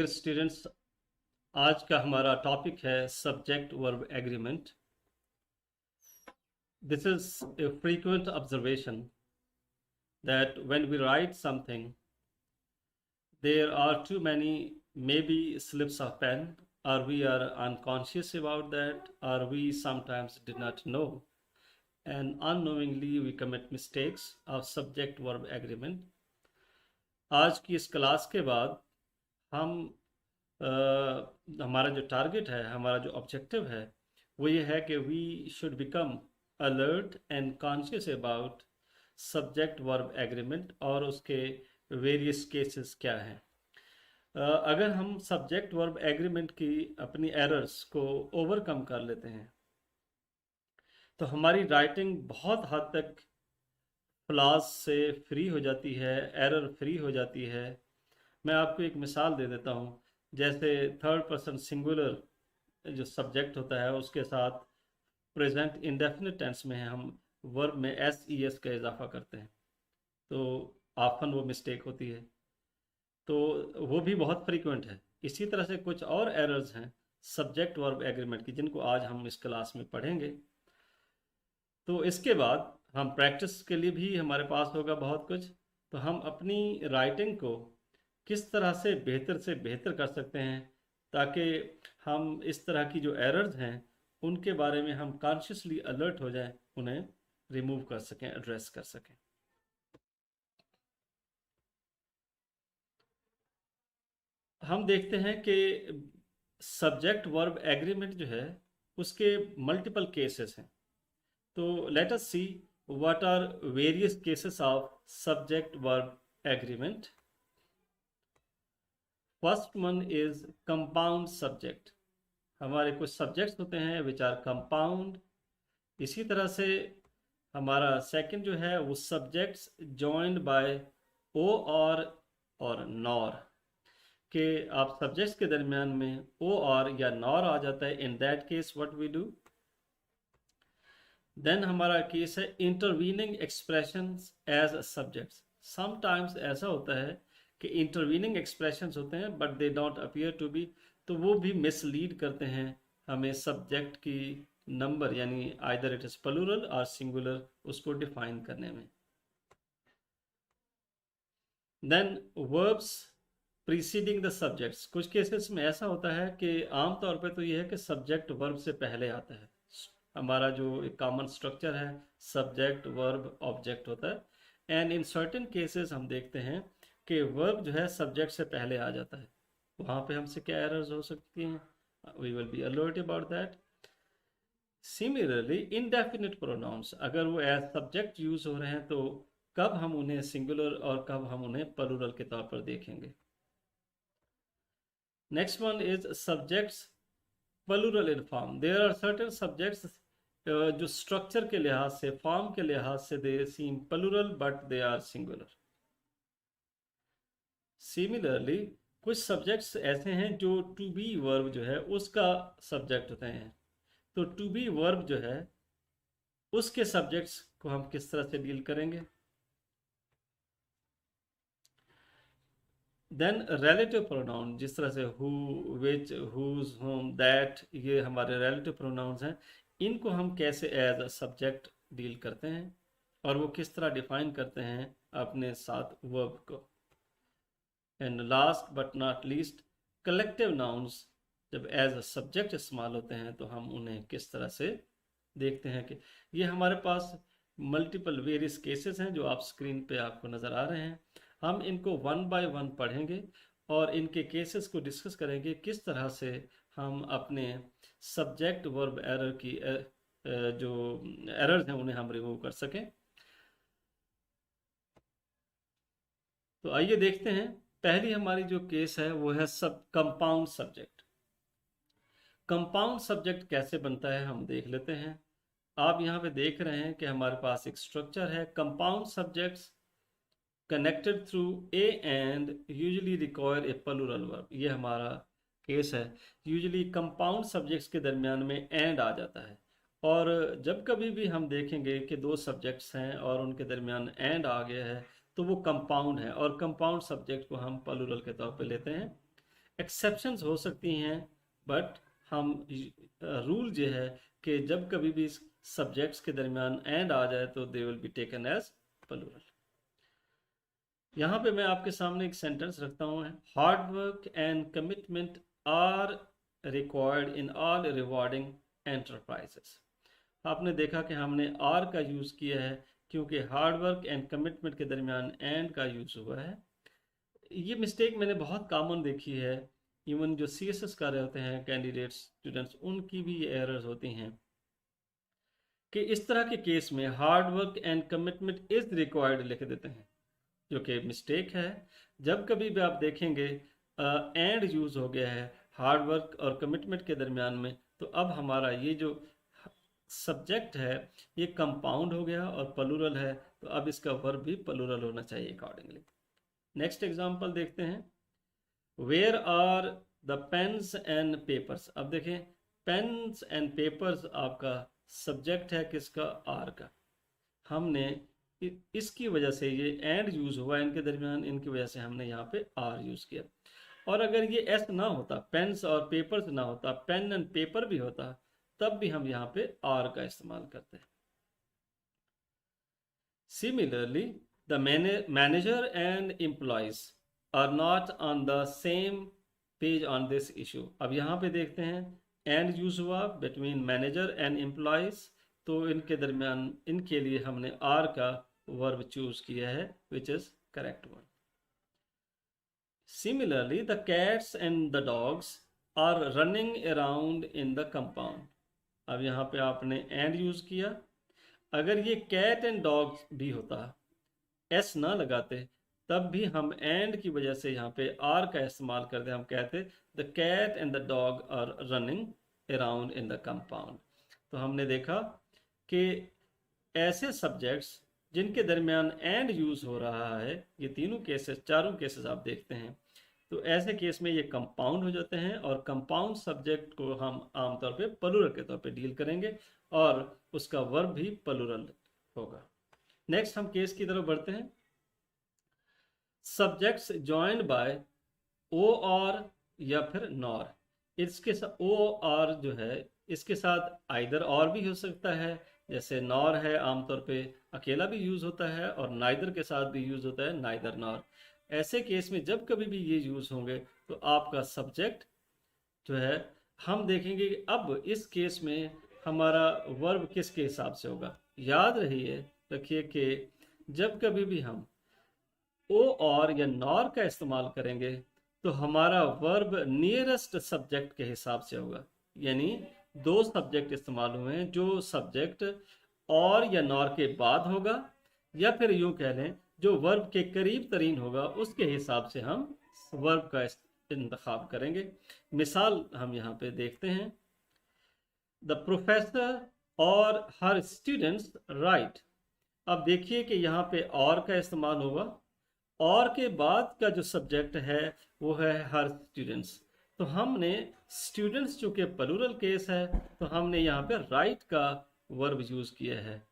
Dear students, आज का हमारा टॉपिक है subject verb agreement. This is a frequent observation that when we write something, there are too many maybe slips of pen, or we are unconscious about that, or we sometimes did not know, and unknowingly we commit mistakes of subject verb agreement. आज की इस class के बाद हम हमारा जो target है, हमारा जो ऑब्जेक्टिव है, वो ये है कि we should become alert and conscious about subject verb agreement और उसके वेरियस केसेस क्या हैं. अगर हम सब्जेक्ट वर्ब एग्रीमेंट की अपनी एरर्स को ओवरकम कर लेते हैं तो हमारी राइटिंग बहुत हद तक फ्लॉज से फ्री हो जाती है, एरर फ्री हो जाती है. मैं आपको एक मिसाल दे देता हूँ. जैसे थर्ड पर्सन सिंगुलर जो सब्जेक्ट होता है उसके साथ प्रेजेंट इंडेफिनिट टेंस में हम वर्ब में एस ई एस का इजाफा करते हैं तो ऑफन वो मिस्टेक होती है, तो वो भी बहुत फ्रीक्वेंट है. इसी तरह से कुछ और एरर्स हैं सब्जेक्ट वर्ब एग्रीमेंट की जिनको आज हम इस क्लास में पढ़ेंगे. तो इसके बाद हम प्रैक्टिस के लिए भी हमारे पास होगा बहुत कुछ. तो हम अपनी राइटिंग को किस तरह से बेहतर कर सकते हैं ताकि हम इस तरह की जो एरर्स हैं उनके बारे में हम कॉन्शियसली अलर्ट हो जाएं, उन्हें रिमूव कर सकें, एड्रेस कर सकें. हम देखते हैं कि सब्जेक्ट वर्ब एग्रीमेंट जो है उसके मल्टीपल केसेस हैं. तो let us see what are various cases of subject verb agreement. First one is compound subject. हमारे कुछ सब्जेक्ट्स होते हैं विच आर कंपाउंड. इसी तरह से हमारा सेकंड जो है वो सब्जेक्ट्स जॉइंड बाय ओ और नॉर के आप सब्जेक्ट्स के दरमियान में ओ और या नॉर आ जाता है. In that case what we do. Then हमारा केस है intervening expressions as subjects. Sometimes ऐसा होता है कि इंटरवीनिंग एक्सप्रेशंस होते हैं but they don't appear to be, तो वो भी मिसलीड करते हैं हमें सब्जेक्ट की नंबर यानी आइदर इट इज प्लूरल और सिंगुलर उसको डिफाइन करने में. Then verbs preceding the subjects. कुछ केसेस में ऐसा होता है कि आमतौर पे तो ये है कि सब्जेक्ट वर्ब से पहले आता है. हमारा जो एक कॉमन स्ट्रक्चर है सब्जेक्ट वर्ब ऑब्जेक्ट होता है. एंड इन सर्टेन केसेस हम देखते हैं कि वर्ब जो है सब्जेक्ट से पहले आ जाता है. वहाँ पे हमसे क्या एरर्स हो सकती हैं, we will be alert about that. Similarly indefinite pronouns, अगर वो एज सब्जेक्ट यूज हो रहे हैं तो कब हम उन्हें सिंगुलर और कब हम उन्हें प्लूरल के तौर पर देखेंगे. Next one is subjects plural in form. There are certain subjects जो स्ट्रक्चर के लिहाज से, फॉर्म के लिहाज से they seem plural but they are singular. Similarly कुछ सब्जेक्ट्स ऐसे हैं जो टू बी वर्ब जो है उसका सब्जेक्ट होते हैं. तो टू बी वर्ब जो है उसके सब्जेक्ट्स को हम किस तरह से डील करेंगे. देन रिलेटिव प्रोनाउन, जिस तरह से who, which, whose, whom, that, ये हमारे रिलेटिव प्रोनाउंस हैं. इनको हम कैसे एज अ सब्जेक्ट डील करते हैं और वो किस तरह डिफाइन करते हैं अपने साथ वर्ब को. And last but not least collective nouns, जब एज अ सब्जेक्ट इस्तेमाल होते हैं तो हम उन्हें किस तरह से देखते हैं. कि ये हमारे पास मल्टीपल वेरियस केसेस हैं जो आप स्क्रीन पे आपको नज़र आ रहे हैं. हम इनको वन बाय वन पढ़ेंगे और इनके केसेस को डिस्कस करेंगे किस तरह से हम अपने सब्जेक्ट वर्ब एरर की जो एरर्स हैं उन्हें हम रिमूव कर सकें. तो आइए देखते हैं. पहली हमारी जो केस है वो है सब कंपाउंड सब्जेक्ट. कंपाउंड सब्जेक्ट कैसे बनता है हम देख लेते हैं. आप यहाँ पे देख रहे हैं कि हमारे पास एक स्ट्रक्चर है. Compound subjects connected through a and usually require a plural verb. ये हमारा केस है. यूजुअली कंपाउंड सब्जेक्ट्स के दरमियान में एंड आ जाता है, और जब कभी भी हम देखेंगे कि दो सब्जेक्ट्स हैं और उनके दरमियान एंड आ गया है तो वो कंपाउंड है और कंपाउंड सब्जेक्ट को हम प्लूरल के तौर पे लेते हैं. एक्सेप्शंस हो सकती हैं, बट हम रूल जो है कि जब कभी भी सब्जेक्ट्स के दरमियान एंड आ जाए तो they will be taken as plural. यहाँ पे मैं आपके सामने एक सेंटेंस रखता हूँ, hard work and commitment are required in all rewarding enterprises. आपने देखा कि हमने आर का यूज़ किया है क्योंकि हार्ड वर्क एंड कमिटमेंट के दरमियान एंड का यूज़ हुआ है। ये मिस्टेक मैंने बहुत कॉमन देखी है, इवन जो सीएसएस कर रहे होते हैं कैंडिडेट्स स्टूडेंट्स, उनकी भी ये एरर्स होती हैं कि इस तरह के केस में hard work and commitment is required लिख देते हैं, जो कि मिस्टेक है। जब कभी भी आप देखेंगे एंड यूज हो गया है हार्ड वर्क और कमिटमेंट के दरमियान में, तो अब हमारा ये जो सब्जेक्ट है ये कंपाउंड हो गया और प्लूरल है, तो अब इसका वर्ब भी प्लूरल होना चाहिए अकॉर्डिंगली। नेक्स्ट एग्जांपल देखते हैं, where are the pens and papers. अब देखें पेन्स एंड पेपर्स आपका सब्जेक्ट है किसका, आर का। हमने इसकी वजह से ये एंड यूज हुआ इनके दरमियान, इनकी वजह से हमने यहाँ पे आर यूज किया। और अगर ये एस ना होता, पेन्स और पेपर्स ना होता, पेन एंड पेपर भी होता, तब भी हम यहाँ पे आर का इस्तेमाल करते हैं। Similarly the manager and employees are not on the same page on this issue. अब यहाँ पे देखते हैं एंड यूज हुआ बिटवीन मैनेजर एंड एम्प्लॉयज, तो इनके दरमियान इनके लिए हमने आर का वर्ब चूज किया है, which is correct one. Similarly the cats and the dogs are running around in the compound. अब यहाँ पे आपने एंड यूज किया, अगर ये कैट एंड डॉग्स भी होता, एस ना लगाते, तब भी हम एंड की वजह से यहाँ पे आर का इस्तेमाल करते, हम कहते the cat and the dog are running around in the compound. तो हमने देखा कि ऐसे सब्जेक्ट्स जिनके दरमियान एंड यूज हो रहा है, ये तीनों केसेस, चारों केसेस आप देखते हैं, तो ऐसे केस में ये कंपाउंड हो जाते हैं और कंपाउंड सब्जेक्ट को हम आमतौर पे प्लूरल के तौर पे डील करेंगे और उसका वर्ब भी प्लूरल होगा। नेक्स्ट हम केस की तरफ बढ़ते हैं, सब्जेक्ट्स जॉइंड बाय ओ और या फिर नॉर। इसके साथ ओ और जो है इसके साथ आइदर और भी हो सकता है, जैसे नॉर है आमतौर पे अकेला भी यूज होता है और नाइदर के साथ भी यूज होता है, नाइदर नॉर। ऐसे केस में जब कभी भी ये यूज होंगे तो आपका सब्जेक्ट जो है, हम देखेंगे कि अब इस केस में हमारा वर्ब किसके हिसाब से होगा। याद रखिए कि जब कभी भी हम ओ और या नॉर का इस्तेमाल करेंगे तो हमारा वर्ब नियरेस्ट सब्जेक्ट के हिसाब से होगा। यानी दो सब्जेक्ट इस्तेमाल हुए हैं, जो सब्जेक्ट और या नॉर के बाद होगा, या फिर यूं कह लें जो वर्ब के करीब तरीन होगा, उसके हिसाब से हम वर्ब का इंतखाब करेंगे। मिसाल हम यहाँ पे देखते हैं, द प्रोफेसर और हर स्टूडेंट्स राइट। अब देखिए कि यहाँ पे और का इस्तेमाल होगा, और के बाद का जो सब्जेक्ट है वो है हर स्टूडेंट्स। तो हमने स्टूडेंट्स चूंकि प्लूरल केस है तो हमने यहाँ पे राइट का वर्ब यूज किया है।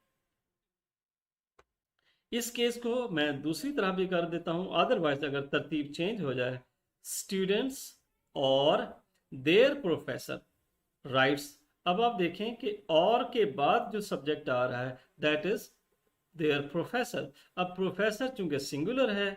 इस केस को मैं दूसरी तरह भी कर देता हूं, अदरवाइज अगर तरतीब चेंज हो जाए, स्टूडेंट्स और देयर प्रोफेसर राइट्स। अब आप देखें कि और के बाद जो सब्जेक्ट आ रहा है दैट इज देयर प्रोफेसर। अब प्रोफेसर चूंकि सिंगुलर है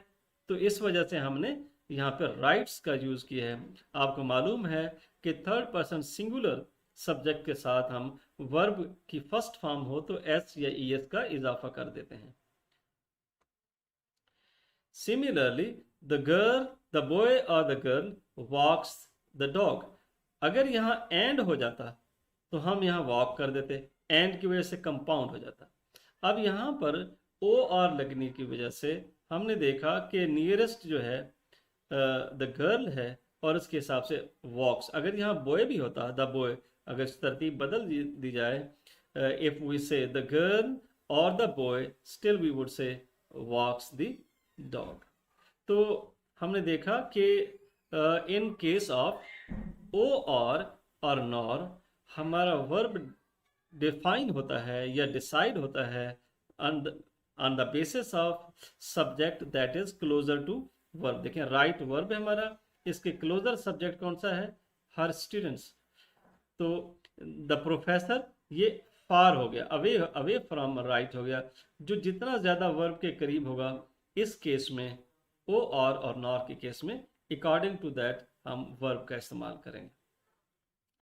तो इस वजह से हमने यहाँ पर राइट्स का यूज किया है। आपको मालूम है कि थर्ड पर्सन सिंगुलर सब्जेक्ट के साथ हम वर्ब की फर्स्ट फॉर्म हो तो एस या ई एस का इजाफा कर देते हैं। Similarly, the boy or the girl walks the dog। अगर यहाँ एंड हो जाता तो हम यहाँ वॉक कर देते, एंड की वजह से कंपाउंड हो जाता। अब यहाँ पर ओ और लगने की वजह से हमने देखा कि नियरेस्ट जो है द गर्ल है और उसके हिसाब से वॉक्स। अगर यहाँ बॉय भी होता, द बॉय, अगर तरतीब बदल दी जाए, if we say the girl और the boy, still we would say walks the dog. तो हमने देखा कि इन केस ऑफ ओ और नॉर हमारा वर्ब डिफाइन होता है या डिसाइड होता है on the basis of subject that is closer to verb. देखें राइट वर्ब है हमारा इसके क्लोजर सब्जेक्ट कौन सा है? हर स्टूडेंट्स। तो द प्रोफेसर ये फार हो गया, अवे अवे फ्रॉम राइट हो गया। जो जितना ज़्यादा वर्ब के करीब होगा इस केस में, ओ और नॉर के केस में, अकॉर्डिंग टू दैट हम वर्ब का इस्तेमाल करेंगे।